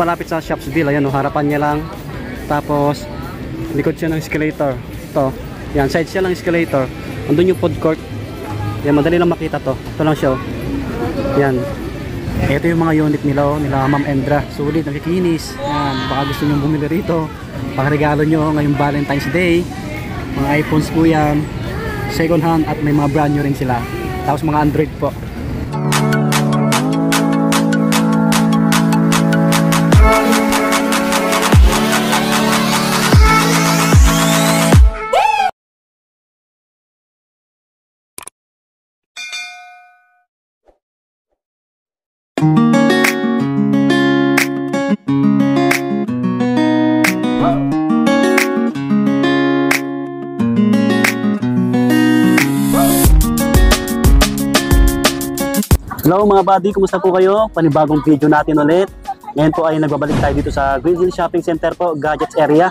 malapit sa Shopsville. Ayan, harapan niya lang. Tapos likod siya ng escalator. Ito, yan, side siya ng escalator. Andun yung food court. Yan, madali lang makita to. Ito lang siya. Yan. Ito yung mga unit nila, nila Ma'am Endra. Sulit, nakikinis. Yan, baka gusto nyo bumili rito. Pakaregalo nyo ngayong Valentine's Day. Mga iPhones po yan. Second hand at may mga brand new rin sila. Tapos mga Android po. Hello mga buddy, kumusta po kayo? Panibagong video natin ulit. Ngayon po ay nagbabalik tayo dito sa Green Hill Shopping Center po, Gadgets area.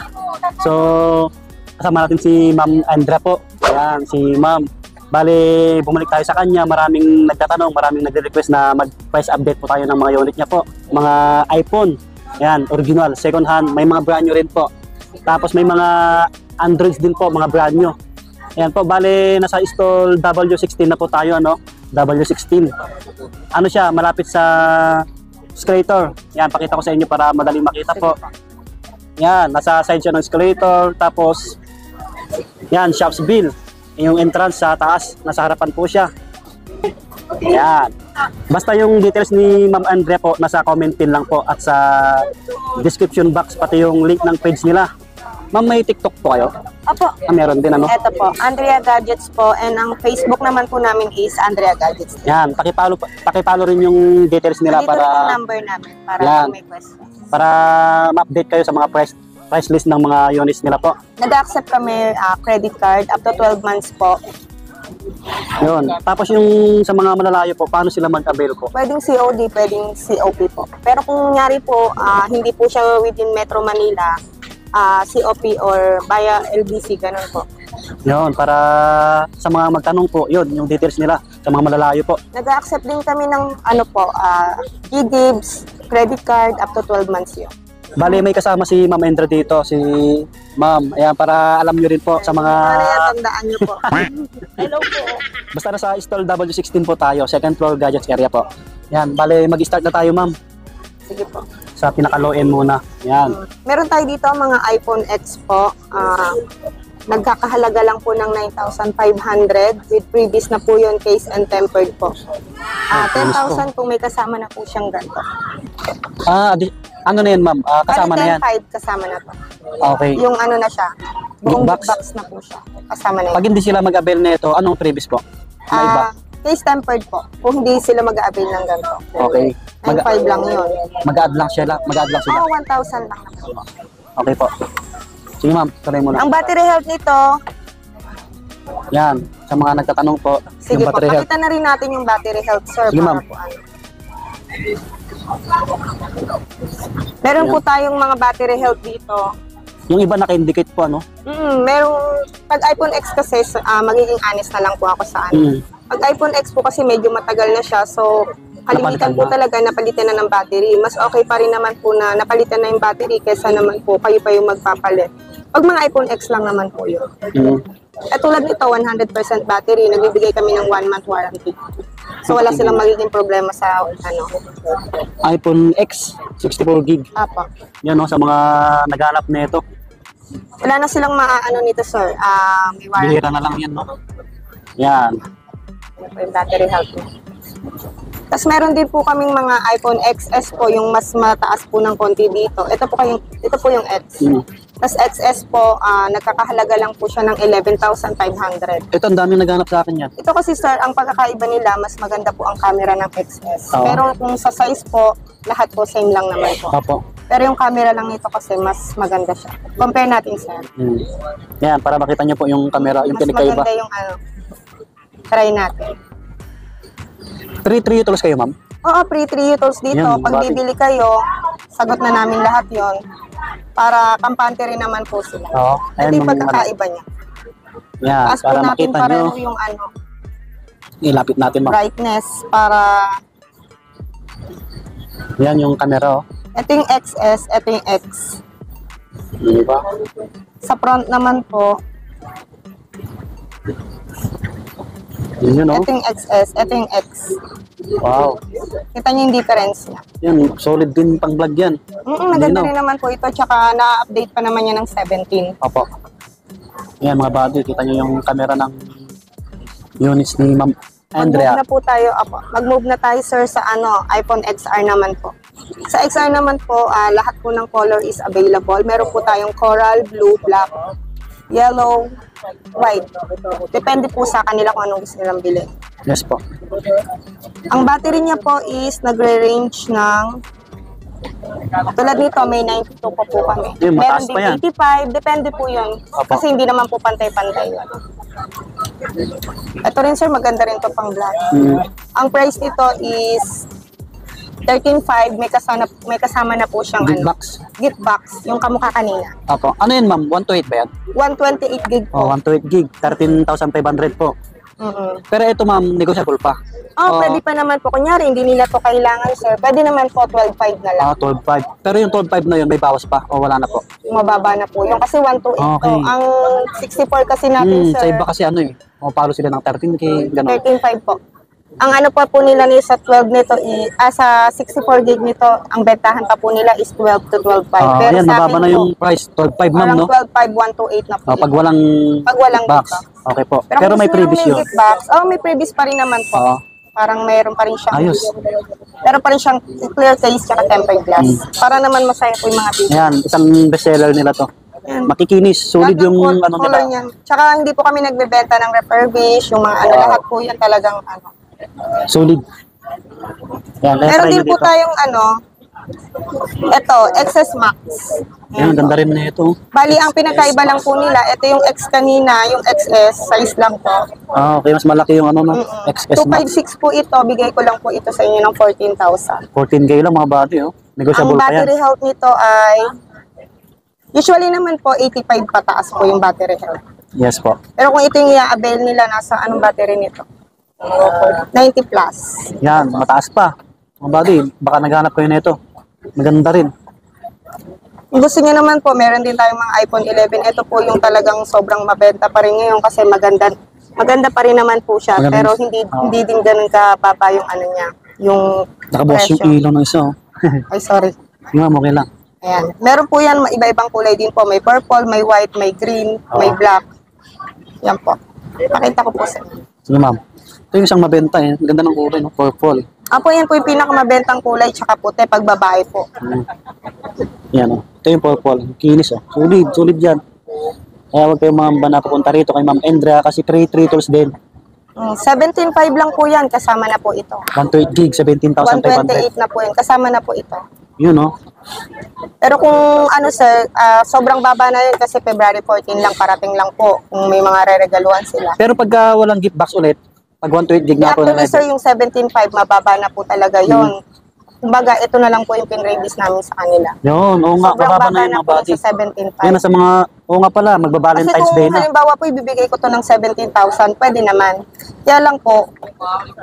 So, kasama natin si Ma'am Endra po. Ayan, si Ma'am. Bale, bumalik tayo sa kanya. Maraming nagtatanong, maraming nagre-request na mag-price update po tayo ng mga unit niya po. Mga iPhone, ayan, original, second hand, may mga brand new rin po. Tapos may mga Androids din po, mga brand new. Ayan po, bale, nasa stall W16 na po tayo, ano? W16. Ano siya, malapit sa escalator. Yan, pakita ko sa inyo para madaling makita po. Yan, nasa side siya ng escalator. Tapos, yan, Shopsville. Yung entrance sa taas, nasa harapan po siya. Yan. Basta yung details ni Ma'am Andrea po, nasa comment pin lang po at sa description box, pati yung link ng page nila. Ma'am, may TikTok po kayo? Opo. Meron din, ano? Ito po, Andrea Gadgets po, and ang Facebook naman po namin is Andrea Gadgets. Yan, pakipalo rin yung details nila. Dito para rin yung number namin para yan, may question. para ma-update kayo sa mga price list ng mga units nila po. Nag-accept kami credit card up to 12 months po. Yun. Tapos yung sa mga malalayo po, paano sila mag-avail po? Pwedeng COD, pwedeng COP po. Pero kung nangyari po, hindi po siya within Metro Manila, COP or via LBC, ganun po. Yun, para sa mga magtanong po, yun, yung details nila sa mga malalayo po. Nag-accept din kami ng ano po, e-dibs, credit card up to 12 months yun. Bale, may kasama si Ma'am Endra dito, si Ma'am. Ayan, para alam nyo rin po sa mga... Para yan, tandaan nyo po. Hello po. Basta nasa stall W16 po tayo, second floor Gadgets area po. Yan, bale, mag-start na tayo, Ma'am. Sige po. Sa pinaka-low end muna. Yan. Meron tayo dito mga iPhone X po. Nagkakahalaga lang po ng 9,500 with previous na po yun, case and tempered po. 10,000 kung may kasama na po siyang ganito. Ano na yan, Ma'am? Kasama na yan? 10,500 kasama na to. Okay. Yung ano na siya, buong Box? box na po siya. Kasama na Pag yan. hindi sila mag-avail na ito, anong previous po? May iba? Case tempered po. Kung hindi sila mag-a-avail ng ganito. Okay. 9,500 lang yun. Mag-add lang sila? Mag-add lang sila? 1,000 lang na po. Okay po. Sige, Ma'am, tuloy mo na. Ang battery health nito, Yan, sa mga nagtatanong po, sige yung po, battery health. pakita na rin natin yung battery health, sir. Sige, ma'am. Meron Ayan. po tayong mga battery health dito. Yung iba naka-indicate po, ano? Merong, pag iPhone X kasi, magiging honest na lang po ako sa ano. Pag iPhone X po kasi medyo matagal na siya, so kalimitan po talaga napalitan na ng battery. Mas okay pa rin naman po na napalitan na yung battery kaysa naman po kayo pa yung magpapalit. Pag mga iPhone X lang naman po yun. At tulad nito, 100% battery, nagbibigay kami ng 1 month warranty. So wala silang magiging problema sa ano. iPhone X, 64 gig. Apa. Yan, no, sa mga naghanap na ito. Wala na silang maaano nito, sir. May warranty. Bihira na lang yan, no? Yan. Yung battery health mo. Tapos meron din po kaming mga iPhone XS po, yung mas mataas po ng konti dito. Ito po yung X. Tapos XS po, nagkakahalaga lang po siya ng 11,500. Ito, ang dami naghanap sa akin yan. Ito kasi sir, ang pagkakaiba nila, mas maganda po ang camera ng XS. Oo. Pero kung sa size po, lahat po same lang naman po. Opo. Pero yung camera lang nito kasi mas maganda siya. Compare natin sir. Yan, para makita nyo po yung camera, yung Mas pinagkaiba. maganda yung ano. Try natin. 3 utils kayo, ma'am? Oo, free 3 utils dito. Yan, Pag bibili kayo, sagot na namin lahat yon para kampante rin naman po sila. Oo. Ito yung pagkakaiba niya. Yan, Taas po para natin makita pareho nyo. yung ano, Ilapit natin, ma'am. brightness para Yan yung camera, oh. Ito yung XS, ito yung X. Diba? Sa front naman po, Yun, no? ito yung XS, ito yung X. Wow. Kita niyo yung difference niya. Yan, solid din pang vlog yan. Maganda Linaw. rin naman po ito, tsaka na-update pa naman yan ng 17. Opo. Yan mga buddy, kita nyo yung camera ng units ni Ma'am Andrea. Mag-move na po tayo, apo. Mag-move na tayo, sir, sa iPhone XR naman po. Sa XR naman po, lahat po ng color is available. Meron po tayong coral, blue, black, yellow, white. Depende po sa kanila kung anong gusto nilang bilhin. Yes po. Ang battery niya po is nagre-range ng, tulad nito, may 92 pa po kami. Yun, mataas Meron pa yan. din 85, depende po yun. Opo. Kasi hindi naman po pantay-pantay yun. Ito rin, sir, maganda rin to pang black. Ang price nito is 13.5, may kasama na po siyang Big box. gift box, yung kamukha kanina. Opo. Ano yun ma'am? 128 ba yan? 128 gig Oh, po. 128 gig. 13,500 po. Pero ito ma'am, negotiable pa. Pwede pa naman po. Kunyari, hindi nila to kailangan, sir. Pwede naman po 12.5 na lang. 12.5. Pero yung 12.5 na yun, may bawas pa o wala na po? Mababa na po. Yung kasi 128 Okay. to. Ang 64 kasi natin, Sa sir, iba kasi ano eh, palo sila ng 13K, gano'n. 13.5 po. Ang ano pa po nila ni sa 12 nito, sa 64 gig nito, ang bentahan pa po nila is 12 to 12.5. Pero Ayan, sa mababa akin na po, yung price. 12.5 ma'am, parang no? 12.5, 128 na po. Pag walang Pag walang box. gift box. Okay po. Pero, Pero kung may gusto nyo previous yun. gift box, may previous pa rin naman po. Oo. Parang mayroon pa rin siyang, Ayos. meron pa rin siyang clear case tsaka tempered glass. Para naman masaya po yung mga video. Ayan, isang bestseller nila to. Ayan. Makikinis, solid yung ano color nila. niyan. Tsaka hindi po kami nagbebenta ng refurbish, yung mga lahat po yan talagang Solid. Ayan, let's Meron try din nyo po dito. tayong ito, XS Max. Ayan, ganda rin na ito. Bali, ang pinakaiba lang po nila, ito yung X kanina, yung XS, size lang po. Okay, mas malaki yung ano, no? XS Max. 256 po ito, bigay ko lang po ito sa inyo ng 14,000. 14K lang mga body, oh. Ang Negotiable pa yan. battery health nito ay, usually naman po, 85 pataas po yung battery health. Yes po. Pero kung ito yung i-avail nila, nasa anong battery nito? 90 plus. Yan, mataas pa. Mga body, baka naghanap kayo nito. Maganda rin. Kung gusto niyo naman po, meron din tayong mga iPhone 11. Ito po yung talagang sobrang mabenta pa rin ngayon kasi maganda pa rin naman po siya. Maganda. Pero hindi din ganun kababa yung ano niya, yung Nakabukas yung presyo. ilaw ng isa, oh. Ay, sorry. Yung ma'am, okay lang. Ayan. Meron po yan, iba-ibang kulay din po. May purple, may white, may green, may black. Yan po. Pakita ko po sa inyo. Sige ma'am. Ito yung isang mabenta eh. Ang ganda ng kulay, no? Purple. Apo, yan po yung pinakamabentang kulay tsaka puti pag babae po. Yan, oh. Ito yung purple. Kinis, oh. Solid, solid yan. Kaya huwag kayong mga na pupunta rito kay Ma'am Andrea kasi free tools din. 17.5 lang po yan, kasama na po ito. 128 gig, 17,500. 128 na po yan, kasama na po ito. Yun, oh. Pero kung ano sir, sobrang baba na yun kasi February 14 lang, parating lang po kung may mga re-regaluhan sila. Pero pagka walang gift box ulit, pag 128 gig na po na Actually sir, yung 17.5 mababa na po talaga yon. Kumbaga, ito na lang po yung pin-release namin sa kanila. Yun, oo nga, Sobrang bababa baba na yung na mga po body. sa 17.5. Yan, nasa mga, oo nga pala, Kasi magba-Valentine's kung Day na. halimbawa po ibibigay ko to ng 17,000, pwede naman. Kaya lang po,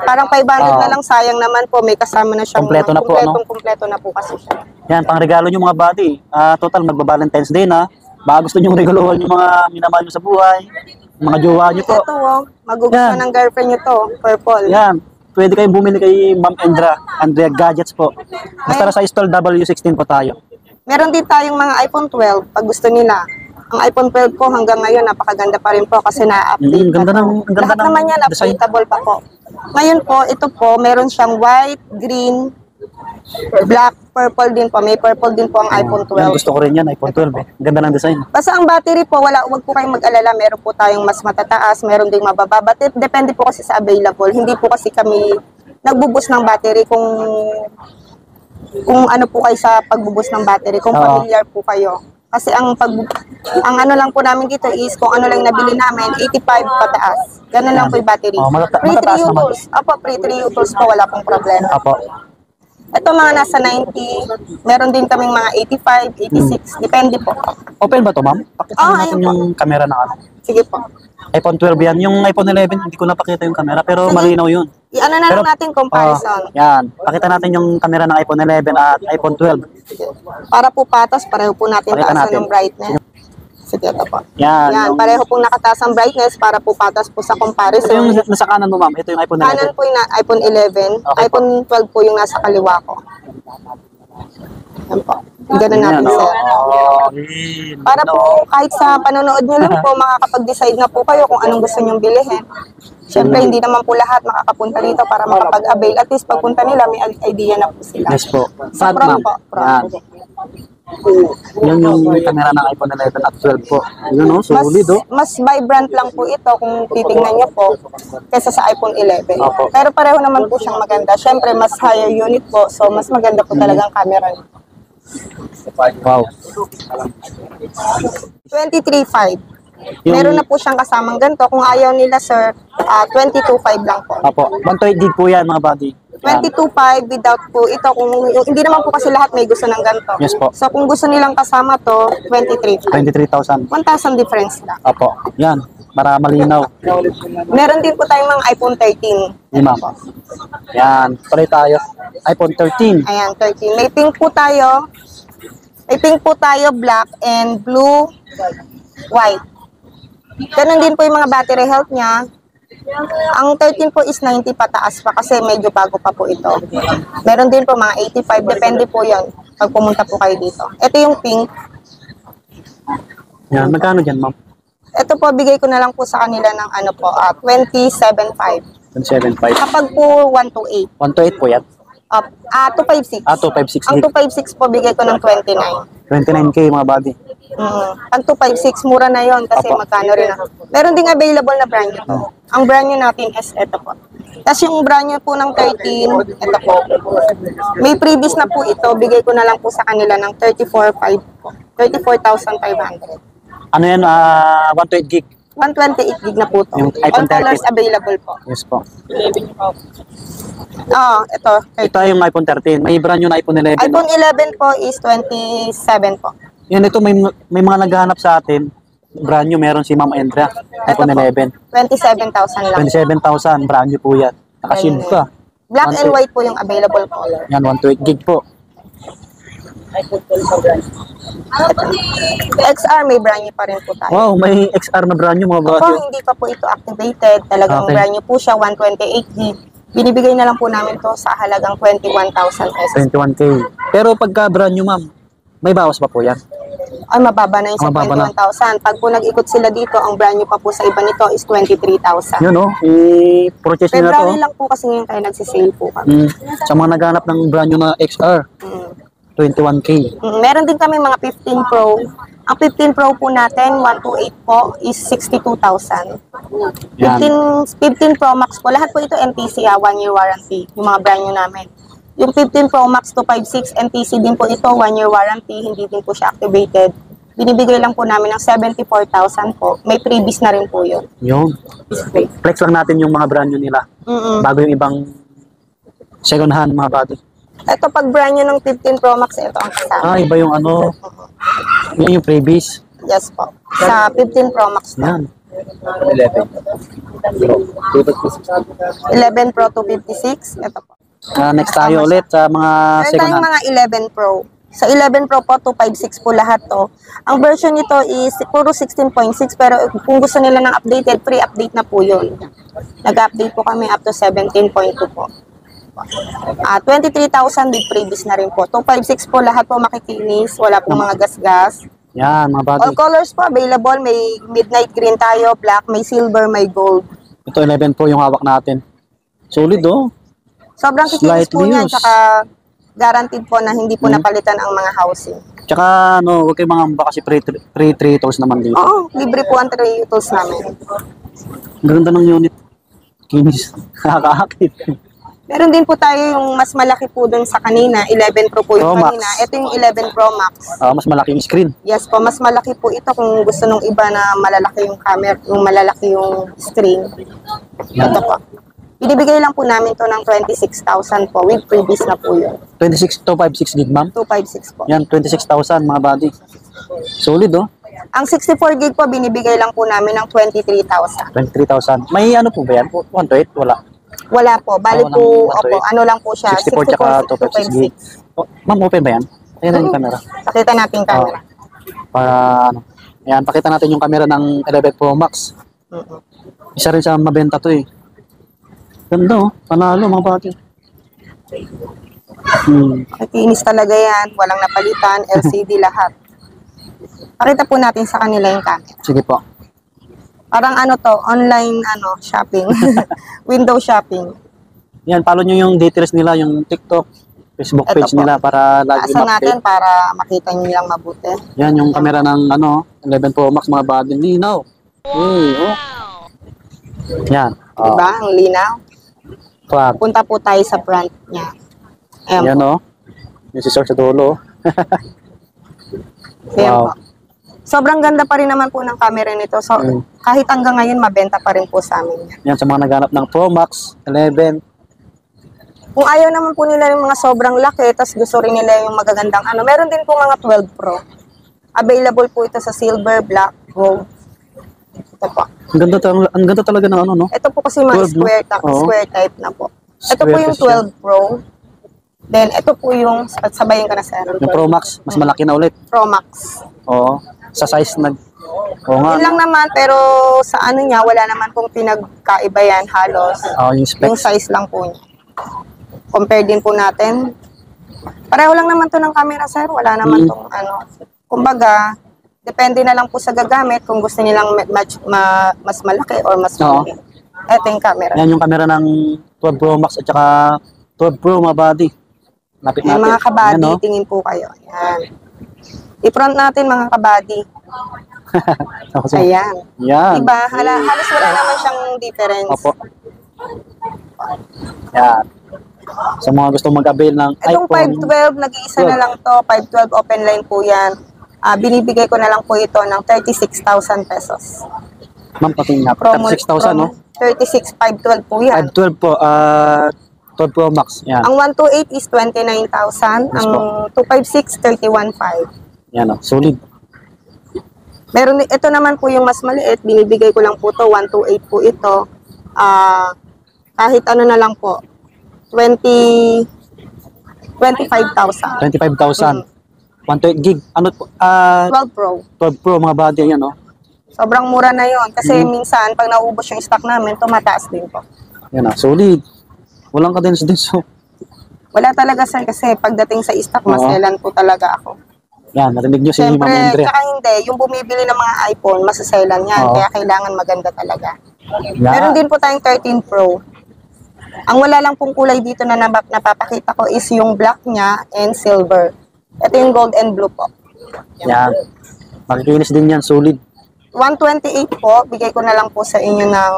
parang 500 na lang, sayang naman po, may kasama na siyang Kompleto na po, ano? Kompleto na po kasi siya. Yan, pang regalo nyo mga body. Total, magba-Valentine's Day na. Baka gusto nyo regaluhan yung mga minamahal nyo sa buhay. Yung mga jowa nyo po. Ito magugustuhan Yan. ng girlfriend nyo to, purple. Yan. Pwede kayong bumili kay Ma'am Andrea Gadgets po. Basta sa stall W16 po tayo. Meron din tayong mga iPhone 12 pag gusto nila. Ang iPhone 12 po hanggang ngayon napakaganda pa rin po kasi na-update. Ganda ng Lahat naman yan design. updatable pa po. Ngayon po, ito po, meron siyang white, green, black, purple din po. May purple din po ang iPhone Yan, 12. gusto ko rin yan, iPhone 12 eh. Ganda ng design. Basta ang battery po, wag po kayong mag-alala. Meron po tayong mas matataas, meron ding mababa. But depende po kasi sa available. Hindi po kasi kami nagbubus ng battery kung ano po kayo sa pagbubus ng battery, kung Oo. familiar po kayo. Kasi ang ano lang po namin dito is kung ano lang nabili namin, 85 pataas. Ganun lang po yung battery. Free 3 matataas naman. U-tools. Apo, free 3 U-tools po, wala pong problema. Apo. Ito mga nasa 90, meron din kaming mga 85, 86, depende po. Open ba to, ma'am? Pakita natin ayun po. yung camera na ano. Sige po. iPhone 12 yan. Yung iPhone 11, hindi ko napakita yung camera, pero Sige. malinaw yun. I-ano na lang natin comparison. Yan. Pakita natin yung camera ng iPhone 11 at iPhone 12. Para po patas, pareho po natin Pakita taasan natin. ng brightness. Sige, ito po. Yan. Yan, yung- pareho pong nakataas ang brightness para po patas po sa Ito comparison. yung nasa kanan mo, ma'am. Ito yung iPhone 11. Kanan po yung iPhone 11, Okay po. iPhone 12 po yung nasa kaliwa ko. Yan po. Ganun natin, Yan, sir. okay. Para po kahit sa panonood nyo lang po, makakapag-decide na po kayo kung anong gusto nyong bilhin. Siyempre, hindi naman po lahat makakapunta dito para makapag-avail. At least pagpunta nila, may idea na po sila. Yes po. Sa Sad, front ma'am. po. Yan. Front. Yan yung camera ng iPhone 11 at 12 po. Yun, oh, solid, oh. Mas vibrant lang po ito kung titingnan nyo po kesa sa iPhone 11. Opo. Pero pareho naman po siyang maganda. Siyempre, mas higher unit po. So, mas maganda po talagang camera niya. Wow. 23.5. Yung- Meron na po siyang kasamang ganito. Kung ayaw nila, sir, 22.5 lang po. Apo. 128 gig po yan, mga buddy. Yan. 22.5 without po ito. Kung hindi naman po kasi lahat may gusto ng ganito. Yes po. So, kung gusto nilang kasama to, 23.5. 23,000. 1,000 difference lang. Apo. Yan. Para malinaw. Meron din po tayong mga iPhone 13. Yan, ma'am. Yan. Tuloy tayo. iPhone 13. Ayan, 13. May pink po tayo. May pink po tayo, black and blue, white. Ganun din po yung mga battery health niya. Ang 13 po is 90 pataas pa kasi medyo bago pa po ito. Meron din po mga 85, depende po yan pag pumunta po kayo dito. Ito yung pink. Yan. Magkano dyan, ma'am? Ito po, bigay ko na lang po sa kanila ng 27.5. 175. Kapag po 128, 128 po yan. 256. 256 Ang gig. 256 po, bigay ko ng 29. 29K, mga buddy. Ang 256, mura na yon kasi Opo. magkano rin. Meron ding available na brand new to. Ang brand new natin is ito po. Tapos yung brand new po ng 13, ito po. May previous na po ito, bigay ko na lang po sa kanila ng 34,500 po. 34,500. Ano yan? 128 gig. 128 gig na po to. Yung All iPhone 13. colors available po. Yes po. Ito. Ito yung iPhone 13. May brand new na iPhone 11. iPhone 11 po is 27 po. Yan, ito may mga naghahanap sa atin. Brand new, meron si Ma'am Andrea. iPhone po, 11. 27,000 lang. 27,000. Brand new po yan. Naka-shield pa. Black and white po yung available color. Yan, 128 gig po. XR may brand new pa rin po tayo. Wow, may XR na brand new, mga Po, buddy. hindi pa po ito activated. Talagang Okay. brand new po siya, 128 gig. Binibigay na lang po namin to sa halagang 21,000 pesos. 21K. Pero pagka brand new, ma'am, may bawas pa po yan. Ay, mababa na yun sa Mababa na. 21,000. Pag po nag-ikot sila dito, ang brand new pa po sa iba nito is 23,000. Yun, oh. I-purchase nyo na to. February lang po kasi ngayon tayo nagsisale po kami. Sa mga naghahanap ng brand new na XR, Mm. 21K. Meron din kami mga 15 Pro. Ang 15 Pro po natin, 128 po, is 62,000. Yan. 15 Pro Max po, lahat po ito NTC, 1-year warranty, yung mga brand new namin. Yung 15 Pro Max 256, NTC din po ito, 1-year warranty, hindi din po siya activated. Binibigay lang po namin ng 74,000 po. May freebies na rin po yun. Yun. Display. Flex lang natin yung mga brand new nila. Bago yung ibang second hand, mga buddy. Ito pag brand new ng 15 Pro Max, ito ang kasama. Iba yung ano. Yan yung freebies. Yes po. Sa 15 Pro Max na. Yan. 11 Pro 256, ito po. Next tayo ulit sa mga Meron second tayong hand. mga 11 Pro. Sa 11 Pro po, 256 po lahat to. Ang version nito is puro 16.6 pero kung gusto nila ng updated, free update na po yun. Nag-update po kami up to 17.2 po. 23,000 with previous na rin po. 256 po lahat po makikinis. Wala po mga gas-gas. Yan, mga buddy. All colors po available. May midnight green tayo, black, may silver, may gold. Ito 11 po yung hawak natin. Solid, oh. Sobrang kikinis po Slightly niyan. used. Tsaka guaranteed po na hindi po napalitan ang mga housing. Tsaka, no, huwag kayong mangamba kasi free 3 naman dito. Oo, libre po ang 3 tools namin. Ganda ng unit. Kinis. Nakakaakit. Meron din po tayo yung mas malaki po dun sa kanina, 11 Pro po yung Pro Max. kanina. Ito yung 11 Pro Max. Mas malaki yung screen. Yes po, mas malaki po ito kung gusto nung iba na malalaki yung camera, yung malalaki yung screen. Ito po. Binibigay lang po namin to ng 26,000 po with previous na po yun. 256 gig, ma'am. 256 po. Yan, 26,000 mga buddy. Solid, oh. Ang 64 gig po, binibigay lang po namin ng 23,000. 23,000. May ano po ba yan? 128? Wala. Wala po. Bali Walang po, 128. opo, ano lang po siya. 64 tsaka 256 gig. Oh, ma'am, open ba yan? Ayan na yung camera. Pakita natin yung camera. Para ano. Ayan, pakita natin yung camera ng 11 Pro Max. Isa rin sa mabenta to eh. Ganda oh, panalo mga pati. Nakikinis talaga yan. Walang napalitan, LCD lahat. Pakita po natin sa kanila yung camera. Sige po. Parang ano to, online shopping. Window shopping. Yan, follow nyo yung details nila, yung TikTok, Facebook Ito page po. nila para lagi Taasan natin ma-update. para makita nyo lang mabuti. Yan, yung camera ng 11 Pro Max mga body. Linaw. Oh. Yan. Oh. Diba? Ang linaw. Crap. Punta po tayo sa front niya. Ayan Yan po. oh. Yung si Sir sa dulo. Ayan Wow. po. Sobrang ganda pa rin naman po ng camera nito. So, kahit hanggang ngayon, mabenta pa rin po sa amin yan. Yan sa mga naghanap ng Pro Max 11. Kung ayaw naman po nila yung mga sobrang laki, tapos gusto rin nila yung magagandang meron din po mga 12 Pro. Available po ito sa silver, black, gold. Ito po. Ang ganda talaga ng no? Ito po kasi mga 12, no? Oo. square type na po. Ito po Square yung kasi siya. 12 Pro. Then, ito po yung, sabayin ko na sir, Yung Pro Max, mas malaki na ulit. Pro Max. Oo. Sa size Oo nga. Yun lang naman, pero sa ano niya, wala naman pong pinagkaiba yan halos. Yung Yung specs. size lang po niya. Compare din po natin. Pareho lang naman to ng camera, sir. Wala naman tong Kumbaga, depende na lang po sa gagamit kung gusto nilang mas malaki or mas Oo. malaki. Ito yung camera. Yan yung camera ng 12 Pro Max at saka 12 Pro mga body. Lapit Yan, natin. mga kabady, Yan, oh. tingin po kayo. Yan. I-front natin mga kabady. Ako, Ayan. Yan. Diba? Halos wala naman siyang difference. Opo. Yan. Sa mga gusto mag-avail ng Itong iPhone. 512, nag-iisa na lang to. 512 open line po yan. Binibigay ko na lang po ito ng 36,000 pesos. Ma'am, pating nga. 36,000, no? 36,512 po yan. 512 po. 12 Pro Max. Yan. Ang 128 is 29,000. Yes Ang po. 256, 31,500. Yan, oh. Solid. Meron, ito naman po yung mas maliit. Binibigay ko lang po to 128 po ito. Kahit ano na lang po. 25,000. 25,000. 128 gig. Ano po? 12 Pro. 12 Pro mga body. Yan, oh. Sobrang mura na yon kasi minsan pag naubos yung stock namin, tumataas din po. Yan, oh. Solid. Walang kadens-denso. Wala talaga sir kasi pagdating sa stock, maselan po talaga ako. Yan, narinig nyo si Siyempre, Ma'am Andre. tsaka hindi, yung bumibili ng mga iPhone, masaselan yan. Oo. Kaya kailangan maganda talaga. Yan. Meron din po tayong 13 Pro. Ang wala lang pong kulay dito na napapakita ko is yung black niya and silver. Ito yung gold and blue po. Yan. Makikinis din yan. Solid. 128 po, bigay ko na lang po sa inyo ng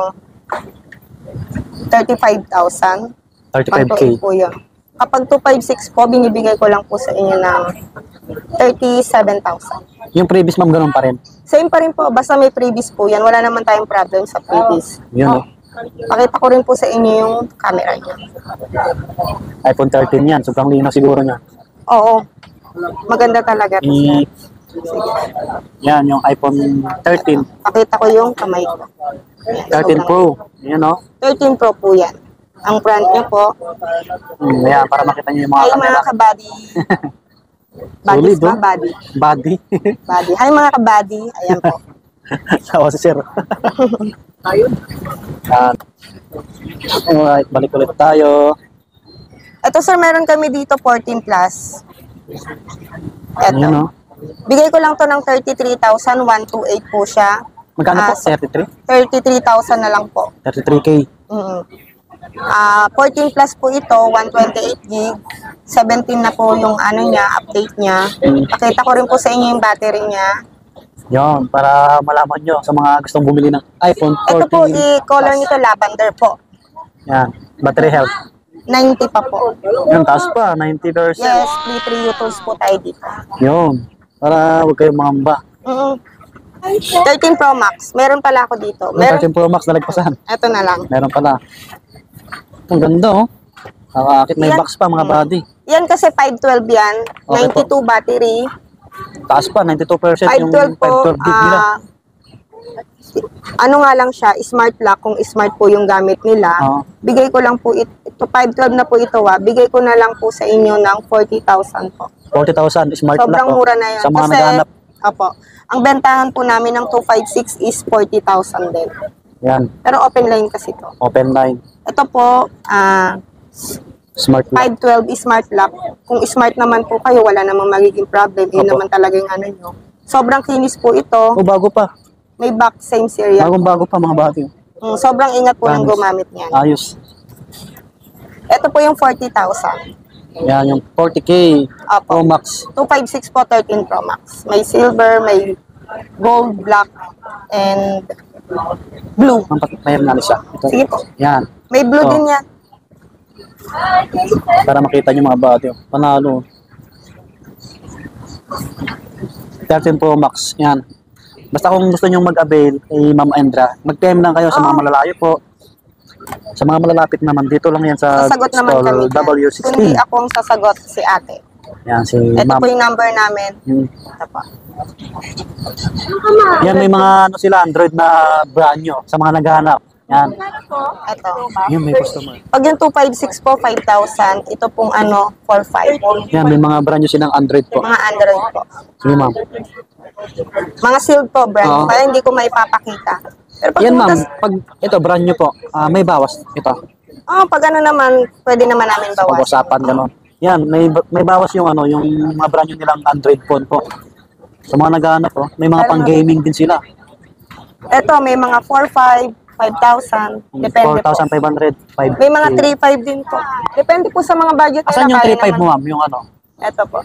35,000. 35K. 128 po yun. Kapag 256 po, binibigay ko lang po sa inyo ng 37,000. Yung previous ma'am, ganun pa rin. Same pa rin po, basta may previous po yan. Wala naman tayong problem sa previous. Yun, oh. Pakita ko rin po sa inyo yung camera niya. iPhone 13 yan. Sobrang linaw siguro niya. Oo. Maganda talaga. I- Yan, yung iPhone 13. Pakita ko yung kamay ko. 13 Pro. Yan, oh. 13 Pro po yan. Ang front niya po. Ayan, para makita nyo yung mga Hi camera. mga kabady. Bodies Solid, ba? oh. Body. Body. Body. Hi mga kabady. Ayan po. Sawa si Sir. Ayun. Yan. Alright, balik ulit tayo. Ito sir, meron kami dito 14 plus. Yan, Ito. oh. Bigay ko lang to ng 33,128 po siya. Magkano po? 33? 33,000 na lang po. 33K. 14 plus po ito, 128 gig. 17 na po yung ano niya, update niya. Pakita ko rin po sa inyo yung battery niya. Yan, para malaman nyo sa mga gustong bumili ng iPhone 14. Ito po, i-color nito lavender po. Yan, battery health. 90 pa po. Yung taas pa, 90%. Yes, free 3 utils po tayo dito. Yun, para huwag kayong mangamba. 13 Pro Max, meron pala ako dito. Yung Meron, 13 Pro Max, nalagpasan. ito na lang. Meron pala. Ang ganda, oh. Nakakakit may Yan. box pa, mga body. Yan kasi 512 yan, Okay 92 battery. Taas pa, 92% yung 512 po, 512 gig nila. ano nga lang siya, smart lock, kung smart po yung gamit nila, Oo. bigay ko lang po ito, 512 na po ito bigay ko na lang po sa inyo ng 40,000 po. 40,000 smart lock. Sobrang oh. mura na yan. Sa mga Kasi, naghahanap. opo, ang bentahan po namin ng 256 is 40,000 din. Yan, Pero open line kasi to. open line. Ito po, Smart lock. 512 smart lock. Kung smart naman po kayo, wala namang magiging problem. Yun Opo. naman talaga yung ano nyo. Sobrang kinis po ito. Oh, bago pa. May back, same serial. Bagong-bago pa mga bati. Sobrang ingat po ng Promise. gumamit niyan. Ayos. Ito po yung 40,000. Yan, yung 40K Opo. Pro Max. 256 po, 13 Pro Max. May silver, may gold, black, and blue. Mayroon na siya. Ito. Sige po. Yan. May blue Oh. din yan. Para makita nyo mga bati. Panalo. 13 Pro Max. Yan. Basta kung gusto nyo mag-avail kay Ma'am Endra, mag-PM lang kayo sa mga Oo. malalayo po. Sa mga malalapit naman, dito lang yan sa Sasagot naman stall kami dyan. W16. Kundi ako ang sasagot, si ate. Yan, si Ito Ma'am. po yung number namin. Hmm. Ito po. Yan, may mga ano sila, Android na brand nyo sa mga naghahanap. Yan. Ito. Yan, may customer. Pag yung 256 po, 5,000. Ito pong 4,500. Yan, may mga brand nyo silang Android po. Mga Android po. Sige, ma'am. Mga sealed po, brand. Oo. Para hindi ko maipapakita. Pero pag Yan, ma'am. pumunta- Pag ito, brand nyo po, may bawas. Ito, pag ano naman, pwede naman namin bawas. pag-usapan, gano'n. Yan, may bawas yung ano, yung mga brand nyo nilang Android phone po. Sa mga naghahanap po, may mga pang-gaming din sila. Ito, may mga 4,500, 5,000. Depende po. 4,500, 5K. May mga 3,500 din po. Depende po sa mga budget Asan yung kaya 3,500 mo, naman. ma'am? Yung ano? Ito po.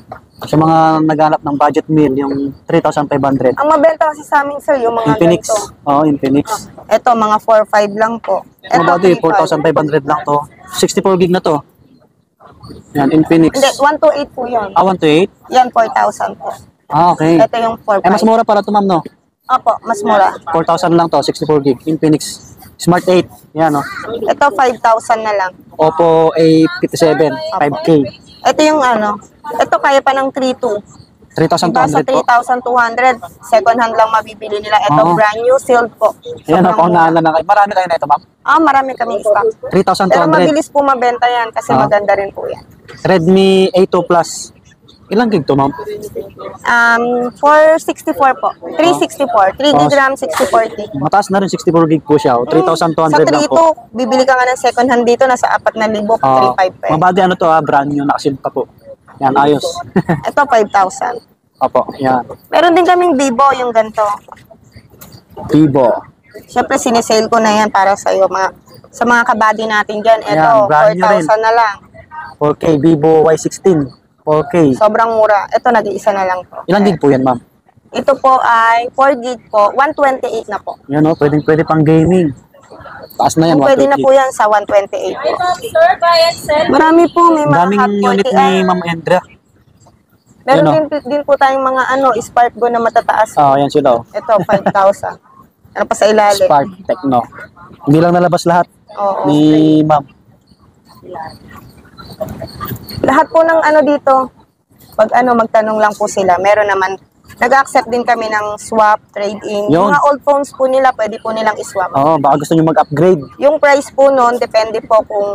Sa mga naghanap ng budget meal, yung 3,500. Ang mabenta kasi sa amin, sir, yung mga Infinix. ganito. Oo, Infinix. Ito, mga 4,500 lang po. Ano ba ito? 4,500 lang to. 64 gig na to. Yan, Infinix. Hindi, 128 po yun. 128? Yan, 4,000 po. Okay. Ito yung Mas 4,500. mura para to, ma'am, no? Opo, mas mura. 4,000 lang to, 64 gig. Infinix. Smart 8. Yan, no? Ito, 5,000 na lang. Oppo A57, 5K. Ito yung ano, ito kaya pa ng 3,200. Diba sa 3,200 po. 3,200, second hand lang mabibili nila. Ito, Oo. brand new, sealed po. Yan, Sobrang ako mura. na kayo. Marami kayo na ito, ma'am. Marami kaming stock. Pero 3,200. mabilis po mabenta yan kasi Oo. maganda rin po yan. Redmi A2 Plus. Ilang gig to, ma'am? 464 po. 364. 3 gig RAM, 64 gig. Mataas na rin, 64 gig po siya. oh. 3,200 Sa lang po. 3,200, bibili ka nga ng second hand dito, nasa 4,000, 3,500 pa. Mabadi ano to, brand new, nakasil pa po. Yan, ayos. Ito, 5,000. Opo, yan. Meron din kaming Vivo, yung ganito. Vivo. Siyempre, sinesale ko na yan para sa iyo, sa mga kabady natin dyan. Ito, Ayan, brand new rin. 4,000 na lang. 4K, Vivo Y16. 4K. Sobrang mura. Ito, nag-iisa na lang po. Ilang gig po yan, ma'am? Ito po ay 4 gig po, 128 na po. Yan o, pwede pang gaming. Taas na yan, Pwede na 128. po yan sa 128 po. Marami po, may mga Daming Hot unit 40 ni Ma'am Endra. Meron Yan, din po tayong mga Spark Go na matataas. Yan sila. Ito, 5,000. Ano pa sa ilalim? Spark Techno. Hindi lang nalabas lahat Oo. ni Ma'am. Lahat po ng dito, pag magtanong lang po sila, meron naman, nag-accept din kami ng swap, trade-in. Yun. Yung mga old phones po nila, pwede po nilang iswap. Oo, baka gusto nyo mag-upgrade Yung price po noon, depende po kung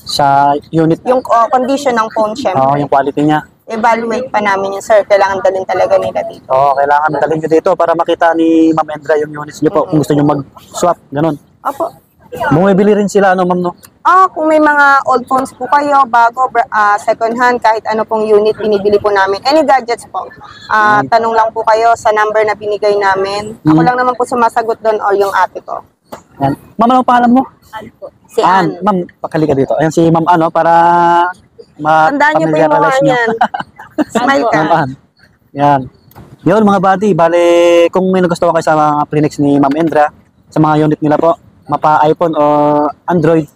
sa unit. yung condition ng phone, syempre. Yung quality niya. Evaluate pa namin yung sir, kailangan dalhin talaga nila dito. Oo, kailangan dalhin nyo dito para makita ni Ma'am Endra yung units nyo po kung gusto nyo mag-swap. Ganun. Opo. Bumibili rin sila, ma'am, no? Kung may mga old phones po kayo, bago, second hand, kahit ano pong unit, binibili po namin. Any gadgets po. Tanong lang po kayo sa number na binigay namin. Ako lang naman po sumasagot doon or yung ate ko. Yan. Ma'am, ano pangalan mo? Si Ann. Ma'am, pakali ka dito. Ayan si Ma'am para Tandaan niyo po yung mga ma-familiarize nyo. yan. Smile ka. Ma'am Ann. Yan. Yun mga buddy, bale kung may nagustuhan kayo sa mga pre-next ni Ma'am Endra, sa mga unit nila po, mapa iPhone o Android,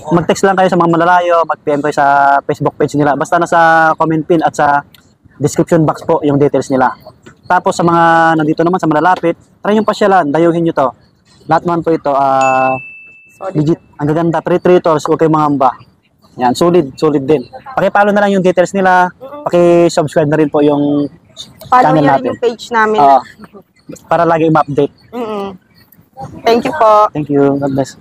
mag-text lang kayo sa mga malalayo, mag-PM kayo sa Facebook page nila. Basta nasa comment pin at sa description box po yung details nila. Tapos sa mga nandito naman sa malalapit, try yung pasyalan, dayuhin nyo to. Lahat naman po ito, legit, ang gaganda, pre-treators, huwag kayong mangamba. Yan, solid din. Pakipalo na lang yung details nila, paki-subscribe na rin po yung Follow channel niyo rin natin. yung page namin. Oo. para lagi ma-update. Thank you po. Thank you. God bless.